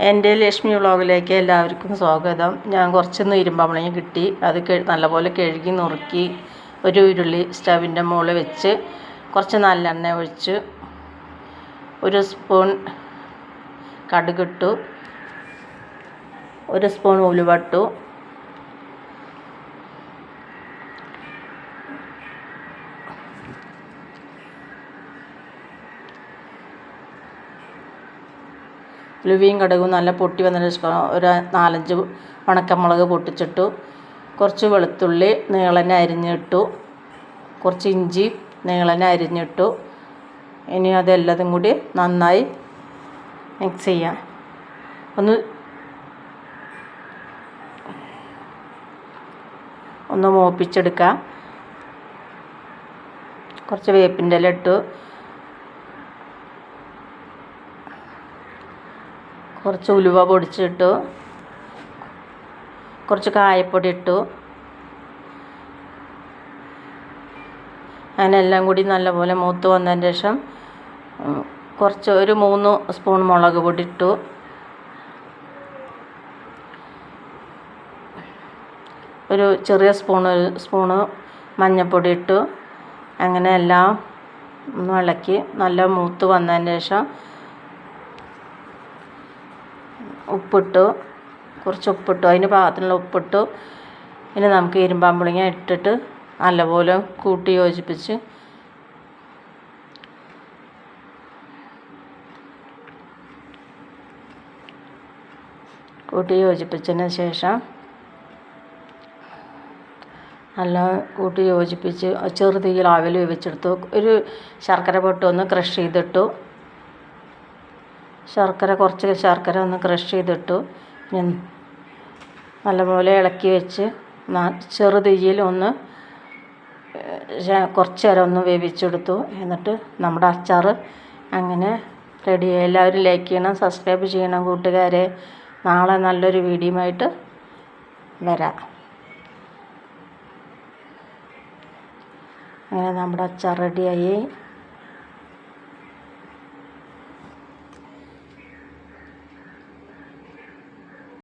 എൻ്റെ ലക്ഷ്മി വ്ളോഗിലേക്ക് എല്ലാവർക്കും സ്വാഗതം. ഞാൻ കുറച്ചൊന്ന് ഇരുമ്പമ്പളങ്ങ കിട്ടി. അത് നല്ലപോലെ കഴുകി നുറുക്കി ഒരു ഉരുളി സ്റ്റവിൻ്റെ മുകളിൽ വെച്ച് കുറച്ച് നല്ലെണ്ണ ഒഴിച്ച് ഒരു സ്പൂൺ കടുകിട്ടു, ഒരു സ്പൂൺ ഉലുവട്ടു, ഉലുവയും കടുകും നല്ല പൊട്ടി വന്നതിന് ശേഷം ഒരു 4-5 ഉണക്കമുളക് പൊട്ടിച്ചിട്ടു, കുറച്ച് വെളുത്തുള്ളി നീളനെ അരിഞ്ഞിട്ടു, കുറച്ച് ഇഞ്ചി നീളനെ അരിഞ്ഞിട്ടു. ഇനി അതെല്ലതും കൂടി നന്നായി മിക്സ് ചെയ്യാം. ഒന്ന് മൂപ്പിച്ചെടുക്കാം. കുറച്ച് വേപ്പിൻ്റെ ഇല ഇട്ടു, കുറച്ച് ഉലുവ പൊടിച്ചിട്ടു, കുറച്ച് കായപ്പൊടി ഇട്ടു. അങ്ങനെ എല്ലാം കൂടി നല്ലപോലെ മൂത്ത് വന്നതിന് ശേഷം ഒരു 3 സ്പൂൺ മുളക് പൊടി ഇട്ടു, ഒരു ചെറിയ സ്പൂണ് മഞ്ഞൾപ്പൊടി ഇട്ടു. അങ്ങനെ എല്ലാം ഒന്ന് ഇളക്കി നല്ല മൂത്ത് വന്നതിന് ശേഷം കുറച്ച് ഉപ്പിട്ടു, അതിന് പാകത്തിനുള്ള ഉപ്പിട്ടു. ഇനി നമുക്ക് ഇരുമ്പമ്പളങ്ങ ഇട്ടിട്ട് നല്ലപോലെ കൂട്ടി യോജിപ്പിച്ചതിന് ശേഷം നല്ല കൂട്ടി യോജിപ്പിച്ച് ചെറുതീയിൽ ആവിൽ വേവിച്ചെടുത്തു. ഒരു ശർക്കര പൊട്ട് ഒന്ന് ക്രഷ് ചെയ്തിട്ടു, കുറച്ച് ശർക്കര ഒന്ന് ക്രഷ് ചെയ്തിട്ടു. നല്ലപോലെ ഇളക്കി വെച്ച് ചെറുതീയിൽ ഒന്ന് കുറച്ച് നേരം ഒന്ന് വേവിച്ചെടുത്തു. എന്നിട്ട് നമ്മുടെ അച്ചാർ അങ്ങനെ റെഡിയായി. എല്ലാവരും ലൈക്ക് ചെയ്യണം, സബ്സ്ക്രൈബ് ചെയ്യണം കൂട്ടുകാരെ. നാളെ നല്ലൊരു വീഡിയോയുമായിട്ട് വരാം. അങ്ങനെ നമ്മുടെ അച്ചാർ റെഡിയായി.